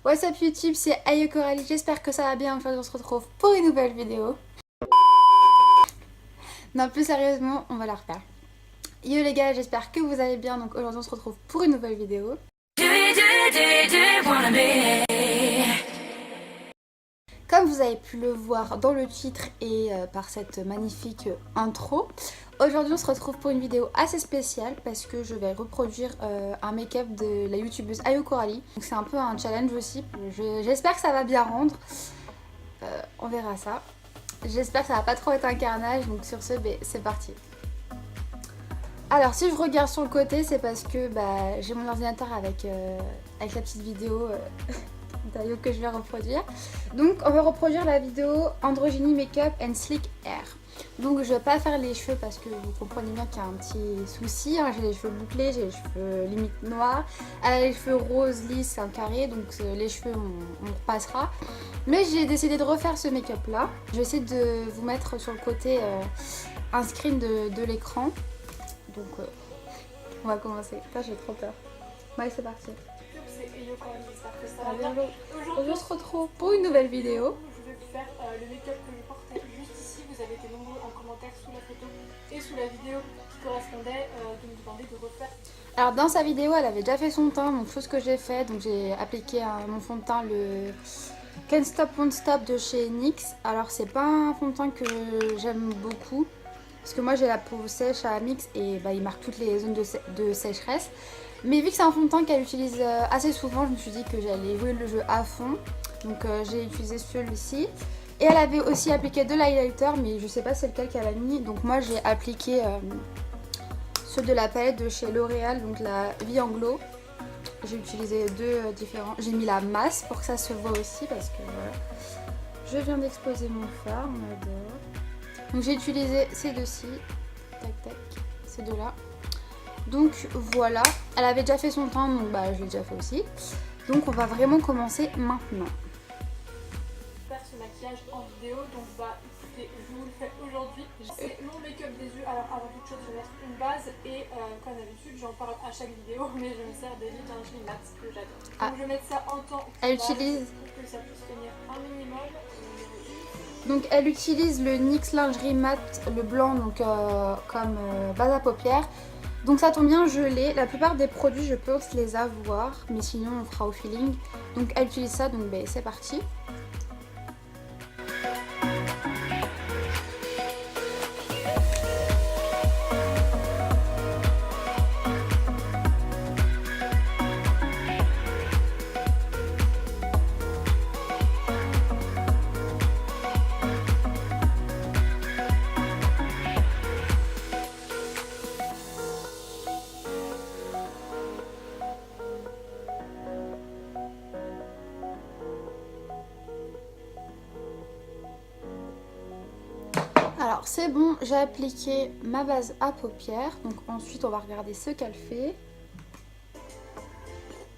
What's up YouTube, c'est Ayo Coralie, j'espère que ça va bien. Aujourd'hui on se retrouve pour une nouvelle vidéo. Non, plus sérieusement, on va la refaire. Yo les gars, j'espère que vous allez bien. Donc aujourd'hui on se retrouve pour une nouvelle vidéo. Comme vous avez pu le voir dans le titre et par cette magnifique intro, aujourd'hui on se retrouve pour une vidéo assez spéciale parce que je vais reproduire un make-up de la youtubeuse Ayo Coralie. Donc c'est un peu un challenge aussi, j'espère que ça va bien rendre, on verra ça. J'espère que ça va pas trop être un carnage, donc sur ce, c'est parti. Alors si je regarde sur le côté, c'est parce que j'ai mon ordinateur avec la petite vidéo d'Ayo que je vais reproduire. Donc on va reproduire la vidéo Androgyny Makeup and Sleek Hair. Donc je vais pas faire les cheveux parce que vous comprenez bien qu'il y a un petit souci, hein. J'ai les cheveux bouclés, j'ai les cheveux limite noirs, elle a les cheveux roses lisses, un carré, donc les cheveux on repassera. Mais j'ai décidé de refaire ce make-up là. Je vais essayer de vous mettre sur le côté un screen de l'écran. Donc on va commencer. J'ai trop peur. Ouais, c'est parti. C'est Ayo Coralie, j'espère que ça va bien. Aujourd'hui on se retrouve pour une nouvelle vidéo. Je vais vous faire le make-up que je portais juste ici. Vous avez été nombreux en commentaire sous la photo et sous la vidéo qui correspondait de me demander de refaire. Alors dans sa vidéo elle avait déjà fait son teint, donc chose que j'ai fait, donc j'ai appliqué à mon fond de teint le Can't Stop Won't Stop de chez NYX. Alors c'est pas un fond de teint que j'aime beaucoup parce que moi j'ai la peau sèche à mix et il marque toutes les zones de sécheresse. Mais vu que c'est un fond de teint qu'elle utilise assez souvent, je me suis dit que j'allais jouer le jeu à fond. Donc j'ai utilisé celui-ci. Et elle avait aussi appliqué de l'highlighter, mais je sais pas c'est lequel qu'elle a mis. Donc moi j'ai appliqué ceux de la palette de chez L'Oréal, donc la Vie en Glow. J'ai utilisé deux différents. J'ai mis la masse pour que ça se voit aussi parce que voilà. Je viens d'exposer mon fard, on adore. Donc j'ai utilisé ces deux-ci. Tac tac, ces deux-là. Donc voilà, elle avait déjà fait son teint, donc je l'ai déjà fait aussi. Donc on va vraiment commencer maintenant. Faire ce maquillage en vidéo, donc écoutez, je vous le fais aujourd'hui. C'est mon make-up des yeux. Alors avant toute chose, je vais mettre une base et comme d'habitude, j'en parle à chaque vidéo, mais je me sers des lingerie matte que j'adore. Donc je vais mettre ça en temps. Elle utilise pour que ça puisse tenir un minimum. Donc elle utilise le NYX Lingerie Matte, le blanc, donc comme base à paupières. Donc ça tombe bien, je l'ai. La plupart des produits, je pense les avoir, mais sinon on fera au feeling. Donc elle utilise ça, donc c'est parti. Alors c'est bon, j'ai appliqué ma base à paupières, donc ensuite on va regarder ce qu'elle fait.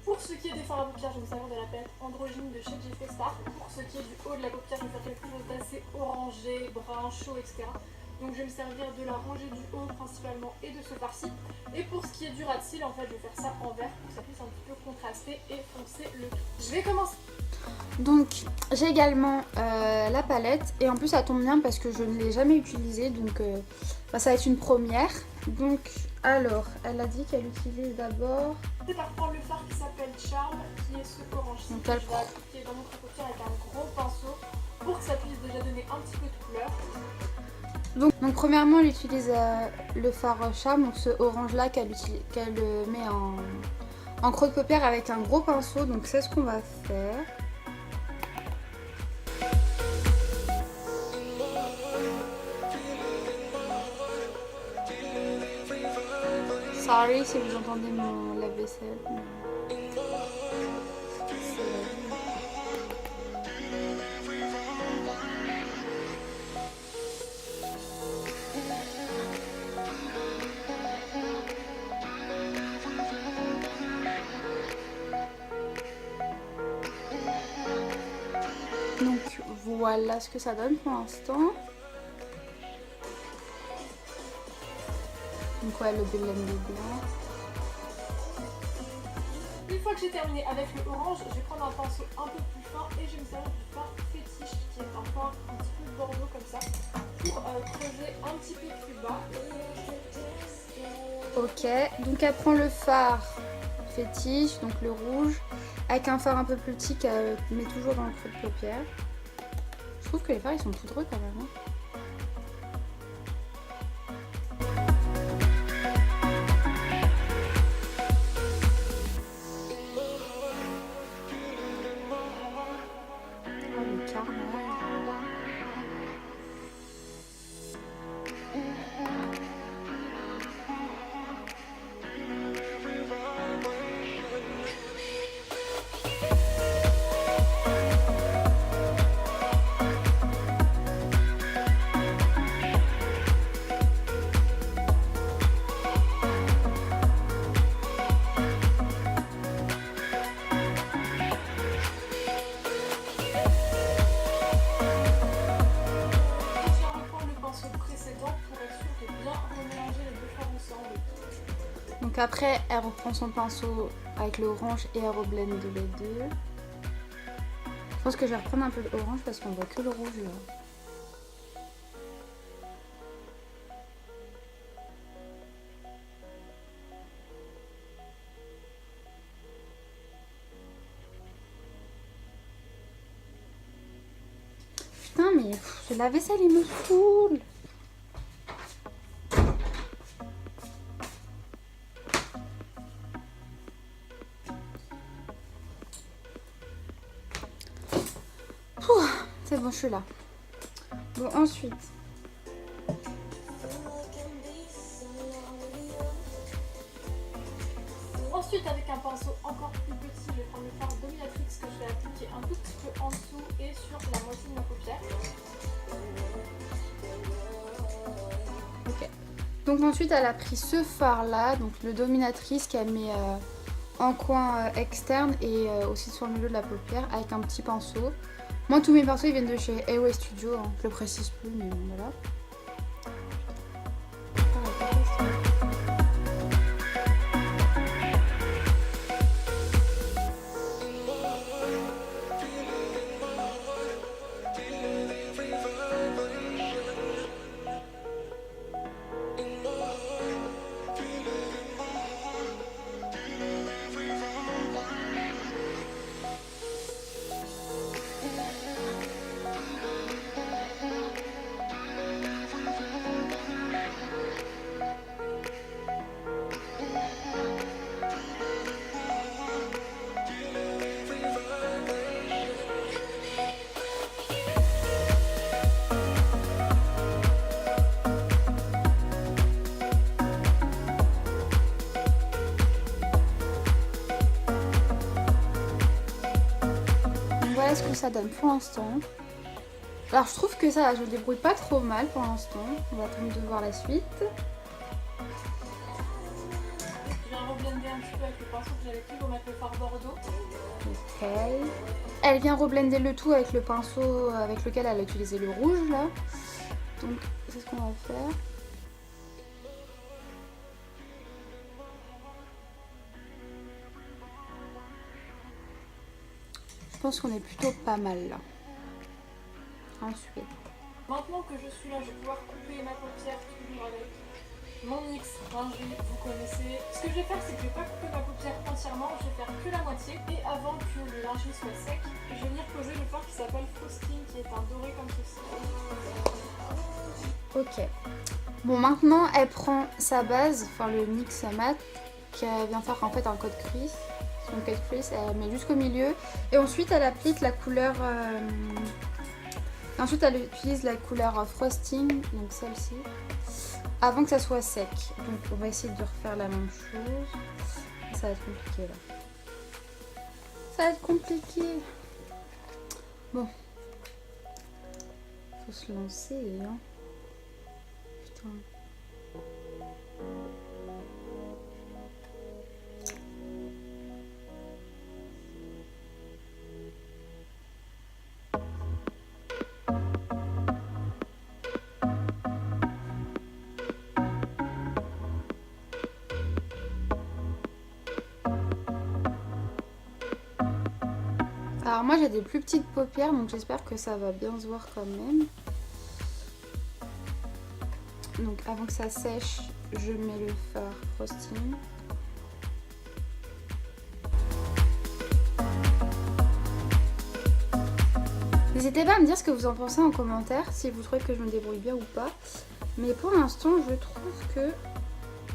Pour ce qui est des fards à paupières, je vais me servir de la palette Androgyny de chez Jeffree Star. Pour ce qui est du haut de la paupière, je vais faire quelque chose d'assez orangé, brun, chaud, etc. Donc je vais me servir de la rangée du haut principalement et de ce fard-ci. Et pour ce qui est du ras de cils, en fait je vais faire ça en vert pour que ça puisse un petit peu contraster et foncer le tout. Je vais commencer. Donc j'ai également la palette et en plus ça tombe bien parce que je ne l'ai jamais utilisée, donc ça va être une première. Donc alors elle a dit qu'elle utilise d'abord... C'est par prendre le fard qui s'appelle Charme, qui est ce orange-ci. Je vais appliquer dans mon creux-paupière avec un gros pinceau pour que ça puisse déjà donner un petit peu de couleur. Donc premièrement elle utilise le fard Charme, donc ce orange là qu'elle met en creux de paupière avec un gros pinceau, donc c'est ce qu'on va faire. Sorry si vous entendez mon lave-vaisselle. Donc voilà ce que ça donne pour l'instant. Donc ouais, le blend est blanc. fois que j'ai terminé avec le orange, je vais prendre un pinceau un peu plus fin et je vais me servir du fard fétiche qui est un fard un petit peu bordeaux comme ça pour creuser un petit peu plus bas. Ok, donc elle prend le fard fétiche, donc le rouge, avec un fard un peu plus petit qu'elle met toujours dans le creux de paupière. Je trouve que les fards ils sont poudreux quand même. Hein. Donc après, elle reprend son pinceau avec l'orange et elle reblende les deux. Je pense que je vais reprendre un peu l'orange parce qu'on voit que le rouge là. Putain mais la vaisselle il me saoule. C'est bon, je suis là. Bon, ensuite. Ensuite, avec un pinceau encore plus petit, je vais prendre le fard Dominatrix que je vais appliquer un tout petit peu en dessous et sur la moitié de ma paupière. Ok. Donc ensuite, elle a pris ce fard là, donc le Dominatrix qu'elle met en coin externe et aussi sur le milieu de la paupière avec un petit pinceau. Moi, tous mes pinceaux ils viennent de chez Away Studio, hein. Je le précise plus, mais bon, voilà. Voilà ce que ça donne pour l'instant. Alors je trouve que ça, je le débrouille pas trop mal pour l'instant. On va attendre de voir la suite. Je viens reblender un petit peu avec le pinceau que j'avais pris pour mettre le fard bordeaux. Ok. Elle vient reblender le tout avec le pinceau avec lequel elle a utilisé le rouge là. Donc c'est ce qu'on va faire. Je pense qu'on est plutôt pas mal là. Ensuite. Maintenant que je suis là, je vais pouvoir couper ma paupière toujours avec mon NYX lingerie, vous connaissez. Ce que je vais faire, c'est que je vais pas couper ma paupière entièrement, je vais faire que la moitié. Et avant que le lingerie soit sec, je vais venir poser le fard qui s'appelle Frosting, qui est un doré comme ceci. Ok. Bon, maintenant elle prend sa base, enfin le NYX mat, qu'elle vient faire en fait un code crease. Son code crease, elle met jusqu'au milieu. Et ensuite elle applique la couleur... Ensuite elle utilise la couleur Frosting, donc celle-ci, avant que ça soit sec. Donc on va essayer de refaire la même chose. Ça va être compliqué là. Ça va être compliqué. Bon. Faut se lancer, hein. Putain. Alors moi j'ai des plus petites paupières, donc j'espère que ça va bien se voir quand même. Donc avant que ça sèche, je mets le fard frosting. N'hésitez pas à me dire ce que vous en pensez en commentaire, si vous trouvez que je me débrouille bien ou pas. Mais pour l'instant, je trouve que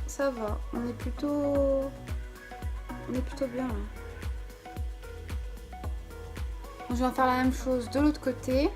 ça va. On est plutôt bien là. Donc, je vais faire la même chose de l'autre côté.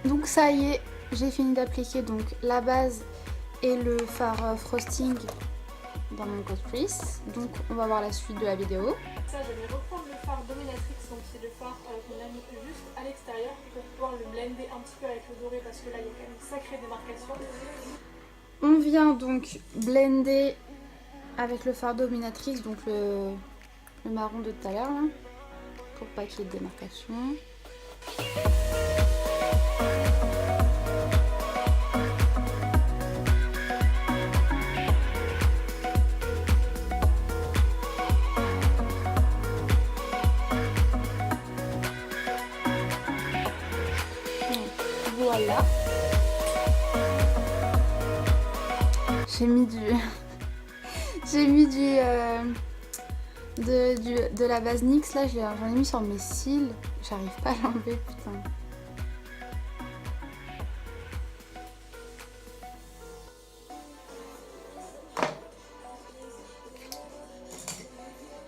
Donc ça y est, j'ai fini d'appliquer donc la base et le fard frosting dans mon cut crease. Donc on va voir la suite de la vidéo. Ça, je vais reprendre le fard Dominatrix, donc c'est le fard qu'on a mis juste à l'extérieur pour pouvoir le blender un petit peu avec le doré parce que là il y a quand même une sacrée démarcation. On vient donc blender avec le fard Dominatrix, donc le marron de tout à l'heure là, pour pas qu'il y ait de démarcation. Voilà. J'ai mis de la base NYX là, j'en ai mis sur mes cils. J'arrive pas à l'enlever, putain.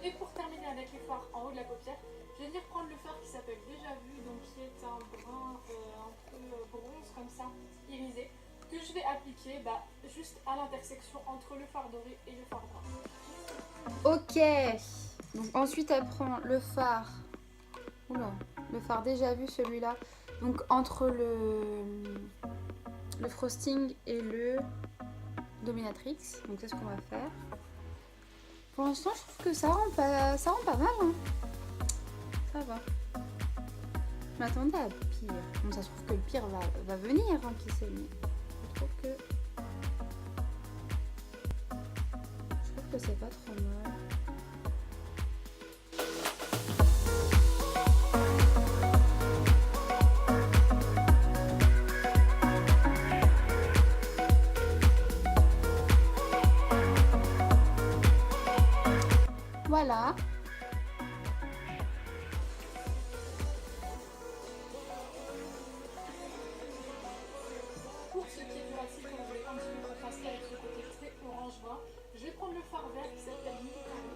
Et pour terminer avec les fards en haut de la paupière, je vais venir prendre le fard qui s'appelle Déjà Vu, donc qui est un brun un peu bronze comme ça, irisé, que je vais appliquer juste à l'intersection entre le fard doré et le fard brun. Ok. Donc ensuite elle prend le fard. Oula, le fard Déjà Vu, celui-là. Donc entre le frosting et le Dominatrix. Donc c'est ce qu'on va faire. Pour l'instant, je trouve que ça rend pas mal. Hein. Ça va. Je m'attendais à pire. Bon, ça se trouve que le pire va venir, hein, qui sait. Mais je trouve que c'est pas trop mal. Voilà. Pour ce qui est du racine, comme je voulais un petit peu contraster avec ce côté très orange-brun, je vais prendre le fard vert qui s'appelle Military.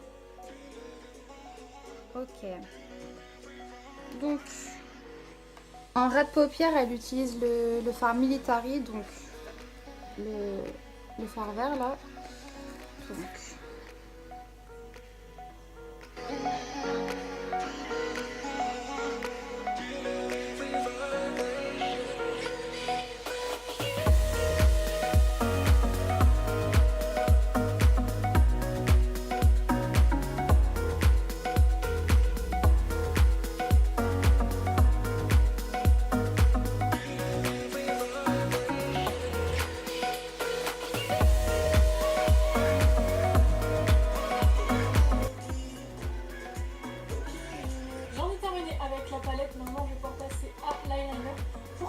Ok. Donc, en ras de paupières, elle utilise le fard Military, donc le fard vert là. Donc.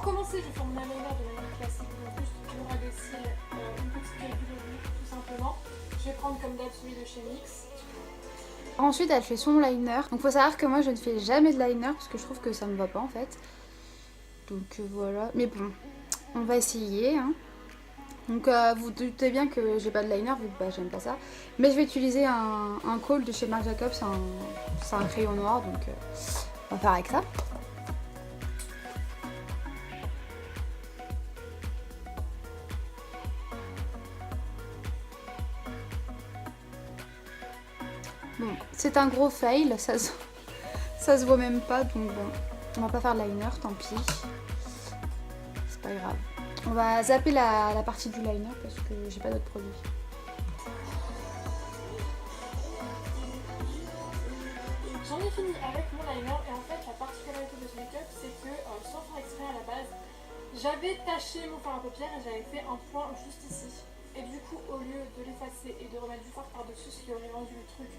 commencer, je vais faire mon eyeliner de manière classique, donc juste le ras de cils, une petite virgule au bout, tout simplement. Je vais prendre comme d'hab celui de chez NYX. Ensuite elle fait son liner. Donc faut savoir que moi je ne fais jamais de liner parce que je trouve que ça me va pas en fait. Donc voilà. Mais bon, on va essayer. Hein. Donc vous doutez bien que j'ai pas de liner vu que bah, j'aime pas ça. Mais je vais utiliser un Kohl de chez Marc Jacobs. C'est un crayon noir donc on va faire avec ça. Bon, c'est un gros fail, ça se voit même pas, donc bon, on va pas faire de liner, tant pis. C'est pas grave. On va zapper la partie du liner parce que j'ai pas d'autres produits. J'en ai fini avec mon liner et en fait la particularité de ce make-up c'est que sans faire exprès à la base, j'avais taché mon fard à paupières et j'avais fait un point juste ici. Et du coup au lieu de l'effacer et de remettre du fard par-dessus, ce qui aurait rendu le truc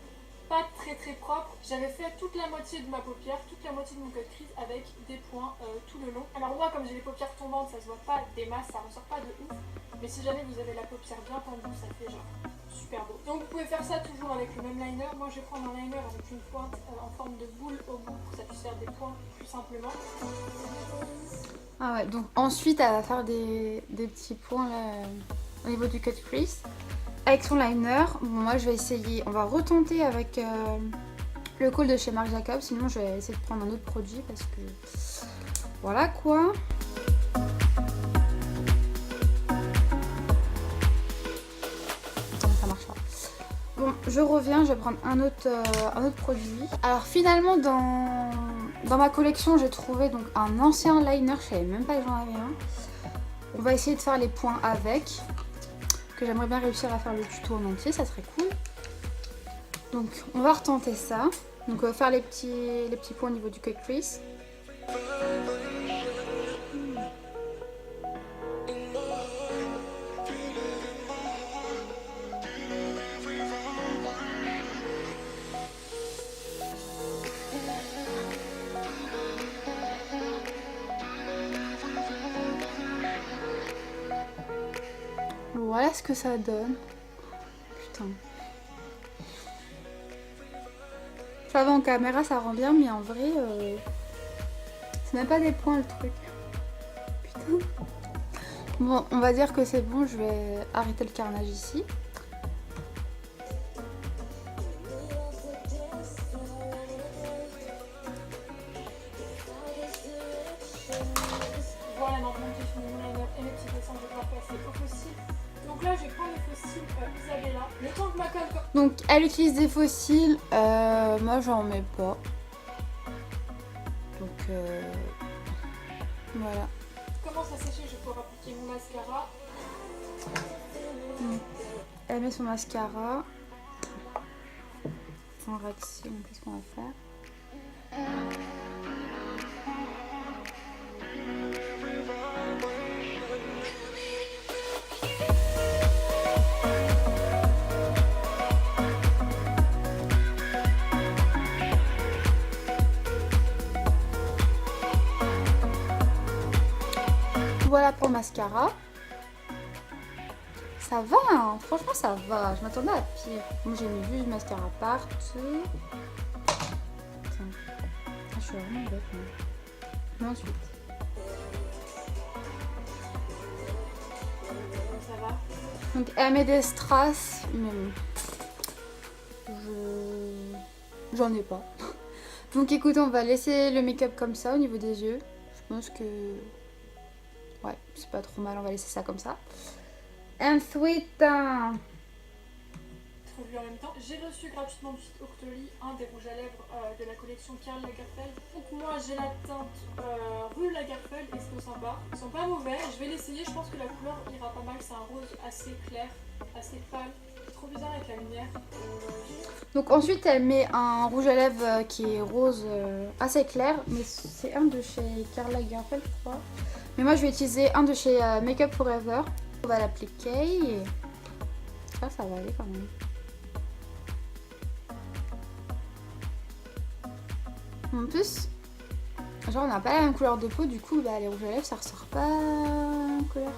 pas très propre, j'avais fait toute la moitié de ma paupière, toute la moitié de mon cut crease avec des points tout le long. Alors moi comme j'ai les paupières tombantes, ça se voit pas des masses, ça ressort pas de ouf. Mais si jamais vous avez la paupière bien tendue, ça fait genre super beau. Donc vous pouvez faire ça toujours avec le même liner. Moi je vais prendre un liner avec une pointe en forme de boule au bout pour que ça puisse faire des points plus simplement. Ah ouais, donc ensuite elle va faire des petits points là au niveau du cut crease. Avec son liner, bon, moi je vais essayer, on va retenter avec le Kohl de chez Marc Jacobs, sinon je vais essayer de prendre un autre produit parce que voilà quoi. Ça marche pas. Bon, je reviens, je vais prendre un autre produit. Alors finalement dans ma collection j'ai trouvé donc un ancien liner, je savais même pas que j'en avais un. On va essayer de faire les points avec. Que j'aimerais bien réussir à faire le tuto en entier, ça serait cool. Donc on va retenter ça. Donc on va faire les petits points au niveau du cut crease. Voilà ce que ça donne. Putain. Ça va en caméra, ça rend bien, mais en vrai, c'est même pas des points le truc. Putain. Bon, on va dire que c'est bon, je vais arrêter le carnage ici. Voilà, maintenant que j'ai fini mon liner et mes petits dessins, je vais pouvoir passer au fossile. Donc là, je vais prendre les fossiles Isabella. Le temps que ma colle... Donc, elle utilise des fossiles. Moi, j'en mets pas. Donc, voilà. Commence à sécher, je vais pouvoir appliquer mon mascara. Elle met son mascara. En réaction, qu'est-ce qu'on va faire? Voilà pour le mascara. Ça va, hein. Franchement ça va. Je m'attendais à pire. Moi j'ai mis juste le mascara partout. Putain. Ah, je suis vraiment bête. Mais ensuite. Ça va. Donc elle met des strass, mais j'en ai pas. Donc écoute, on va laisser le make-up comme ça au niveau des yeux. Je pense que ouais, c'est pas trop mal, on va laisser ça comme ça. Ensuite, Trop vu en même temps. J'ai reçu gratuitement du site Octoly un des rouges à lèvres de la collection Karl Lagerfeld. Donc moi j'ai la teinte Rue Lagerfeld et c'est sympa. Ils sont pas mauvais, je vais l'essayer, je pense que la couleur ira pas mal. C'est un rose assez clair, assez pâle. Trop bizarre avec la lumière. donc ensuite elle met un rouge à lèvres qui est rose assez clair, mais c'est un de chez Karl Lagerfeld je crois. Mais moi je vais utiliser un de chez Make Up Forever. On va l'appliquer et ça va aller quand même. En plus, genre on n'a pas la même couleur de peau, du coup bah, les rouges à lèvres ça ressort pas en couleur.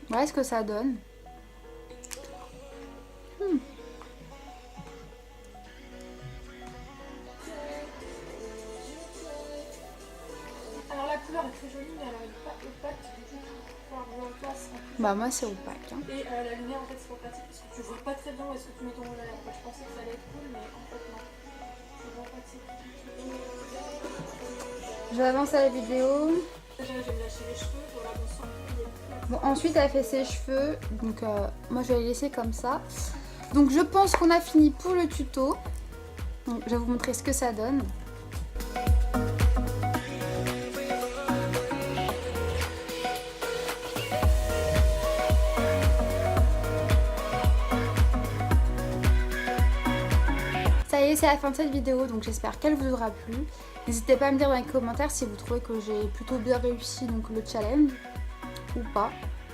Voilà ce que ça donne. Alors la couleur est très jolie, mais elle n'est pas opaque du tout. Enfin, je le place en plus. Bah moi c'est opaque. Hein. Et la lumière en fait c'est pas pratique parce que tu vois pas très bien où est-ce que tu mets ton rouge à lèvres. Je pensais que ça allait être cool, mais en fait non. C'est pas pratique. Je vais avancer la vidéo. Déjà je vais me lâcher les cheveux, voilà, bon sang. Bon, ensuite elle fait ses cheveux, donc moi je vais les laisser comme ça. Donc je pense qu'on a fini pour le tuto. Donc, je vais vous montrer ce que ça donne. Ça y est, c'est la fin de cette vidéo, donc j'espère qu'elle vous aura plu. N'hésitez pas à me dire dans les commentaires si vous trouvez que j'ai plutôt bien réussi donc, le challenge ou pas.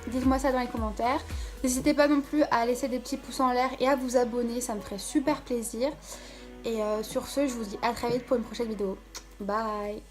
Dites-moi ça dans les commentaires. N'hésitez pas non plus à laisser des petits pouces en l'air et à vous abonner, ça me ferait super plaisir. Et sur ce, je vous dis à très vite pour une prochaine vidéo. Bye!